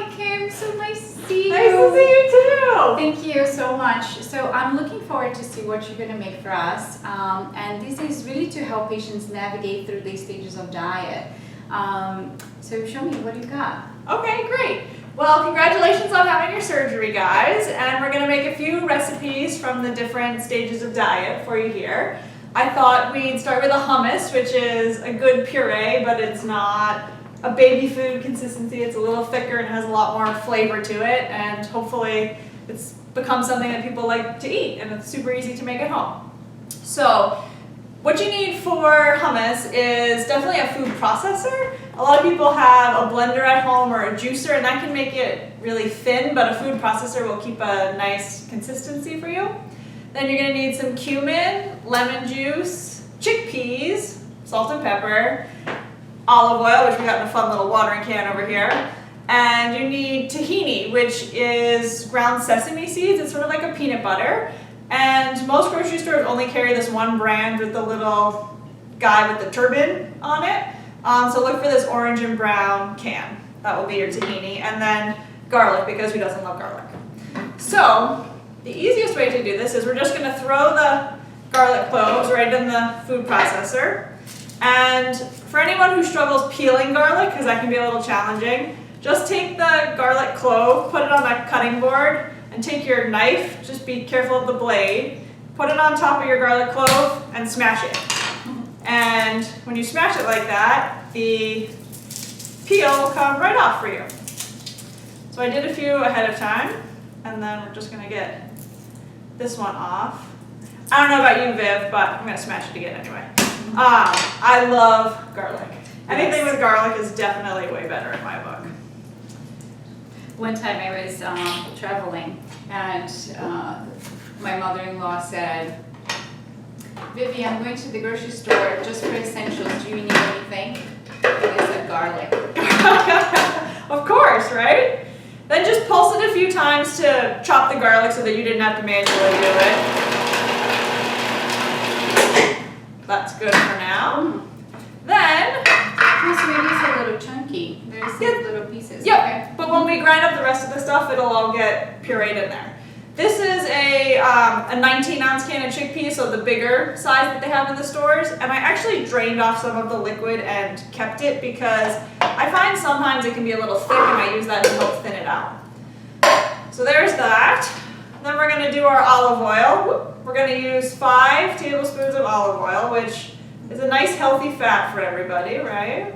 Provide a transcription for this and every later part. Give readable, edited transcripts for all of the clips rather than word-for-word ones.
Hi, Kim. So nice to see you. Nice to see you too. Thank you so much. So I'm looking forward to see what you're going to make for us. And this is really to help patients navigate through these stages of diet. So show me what you got. Okay, great. Well, congratulations on having your surgery, guys. And we're going to make a few recipes from the different stages of diet for you here. I thought we'd start with a hummus, which is a good puree, but it's not a baby food consistency. It's a little thicker and has a lot more flavor to it, and hopefully it's become something that people like to eat, and it's super easy to make at home. So what you need for hummus is definitely a food processor. A lot of people have a blender at home or a juicer, and that can make it really thin, but a food processor will keep a nice consistency for you. Then you're going to need some cumin, lemon juice, chickpeas, salt and pepper, olive oil, which we got in a fun little watering can over here, and you need tahini, which is ground sesame seeds. It's sort of like a peanut butter, and most grocery stores only carry this one brand with the little guy with the turban on it. So look for this orange and brown can. That will be your tahini, and then garlic, because who doesn't love garlic? So the easiest way to do this is we're just going to throw the garlic cloves right in the food processor. And for anyone who struggles peeling garlic, because that can be a little challenging, just take the garlic clove, put it on the cutting board, and take your knife, just be careful of the blade, put it on top of your garlic clove, and smash it. And when you smash it like that, the peel will come right off for you. So I did a few ahead of time, and then we're just going to get this one off. I don't know about you, Viv, but I'm going to smash it again anyway. I love garlic. Anything with garlic is definitely way better in my book. One time I was traveling, and my mother-in-law said, Vivianne, I'm going to the grocery store just for essentials. Do you need anything? And I said garlic. Of course, right? Then just pulse it a few times to chop the garlic so that you didn't have to manually do it. That's good for now. Then, This maybe is a little chunky. There's these little pieces. Yep, Okay. but when we grind up the rest of the stuff, it'll all get pureed in there. This is a 19-ounce can of chickpeas, so the bigger size that they have in the stores. And I actually drained off some of the liquid and kept it because I find sometimes it can be a little thick, and I use that to help thin it out. So there's that. Then we're going to do our olive oil. We're going to use 5 tablespoons of olive oil, which is a nice healthy fat for everybody, right?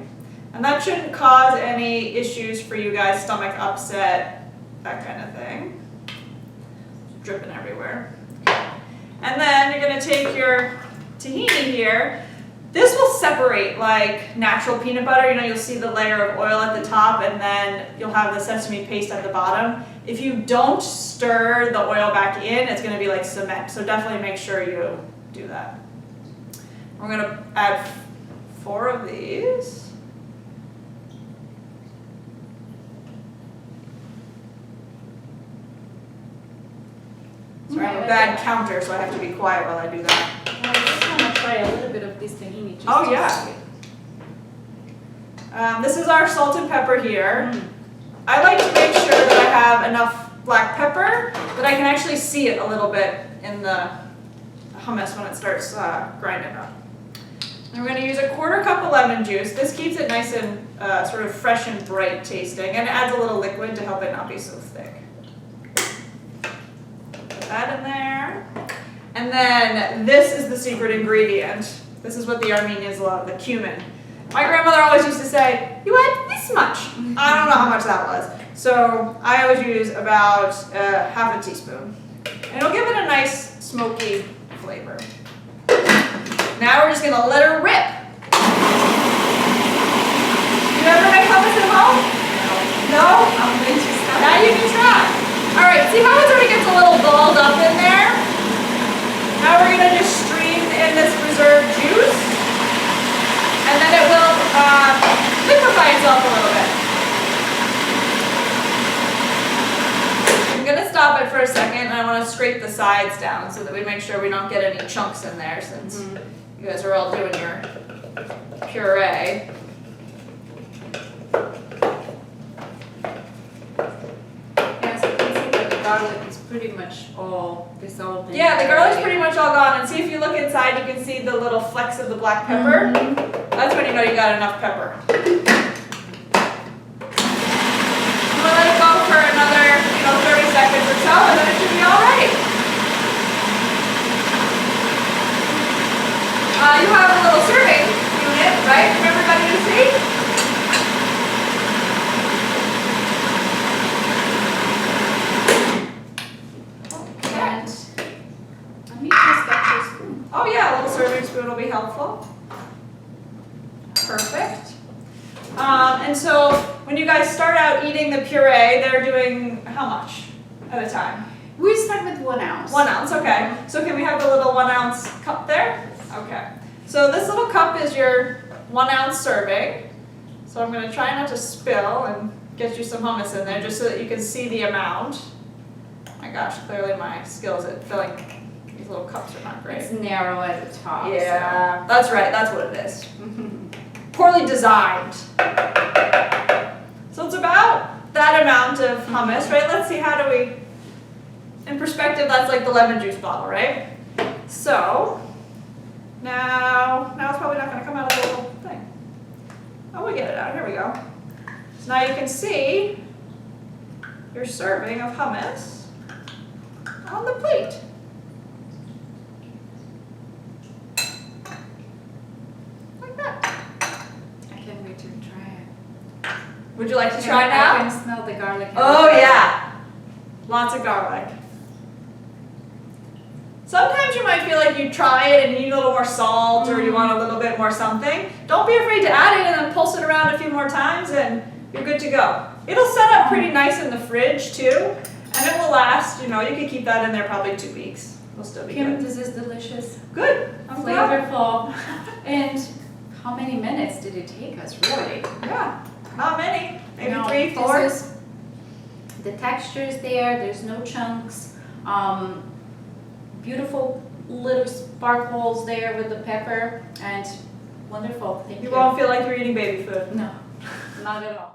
And that shouldn't cause any issues for you guys, stomach upset, that kind of thing. Dripping everywhere. And then you're going to take your tahini here. This will separate like natural peanut butter. You know, you'll see the layer of oil at the top, and then you'll have the sesame paste at the bottom. If you don't stir the oil back in, it's going to be like cement. So definitely make sure you do that. We're going to add 4 of these. Sorry, I'm a bad counter, so I have to be quiet while I do that. I just want to try a little bit of this tahini. Just Oh, to yeah. see. This is our salt and pepper here. I like to make sure that I have enough black pepper that I can actually see it a little bit in the hummus when it starts grinding up. And we're going to use a 1/4 cup of lemon juice. This keeps it nice and sort of fresh and bright tasting, and it adds a little liquid to help it not be so thick. Put that in there. And then this is the secret ingredient. This is what the Armenians love, the cumin. My grandmother always used to say, you add this much. I don't know how much that was. So I always use about 1/2 teaspoon. And it'll give it a nice smoky flavor. Now we're just going to let her rip. You ever make hummus at home? No? I'm going to start. Now you can try. All right, see how it sort of gets a little balled up in there? Now we're going to just stream in this reserved juice, and then it will liquefy itself a little bit. I'm going to stop it for a second, and I want to scrape the sides down so that we make sure we don't get any chunks in there, since you guys are all doing your puree. pretty much all dissolved. in Yeah, the there garlic's already. pretty much all gone, and see if you look inside, you can see the little flecks of the black pepper. That's when you know you got enough pepper. I'm gonna let it go for another, 30 seconds or so, and then it should be all right. You have a little serving unit, right, for everybody to see? And let me just get your spoon. Oh yeah, a little serving spoon will be helpful. Perfect. And so when you guys start out eating the puree, they're doing how much at a time? We start with 1 ounce. 1 ounce, okay. So can we have the little 1 ounce cup there? Okay. So this little cup is your 1 ounce serving. So I'm gonna try not to spill and get you some hummus in there just so that you can see the amount. My gosh, clearly my skills at filling these little cups are not great. It's narrow at the top. Yeah, that's right, that's what it is. Poorly designed. So it's about that amount of hummus, right? Let's see, how do we, in perspective, that's like the lemon juice bottle, right? So, now it's probably not gonna come out of the little thing. Oh, we get it out, here we go. So now you can see your serving of hummus on the plate. Like that. I can't wait to try it. Would you like to try I now? can smell the garlic. Oh yeah, lots of garlic. Sometimes you might feel like you try it and you need a little more salt or you want a little bit more something. Don't be afraid to add it and then pulse it around a few more times and you're good to go. It'll set up pretty nice in the fridge too, and it will last, you can keep that in there probably 2 weeks. It'll still be Kim, good. this is delicious. Good, I'm glad. Flavorful. And how many minutes did it take us, really? Yeah, not many, maybe No, 3, 4. this is- the texture is there, there's no chunks. Beautiful little sparkles there with the pepper, and wonderful. Thank you. You won't feel like you're eating baby food. No, not at all.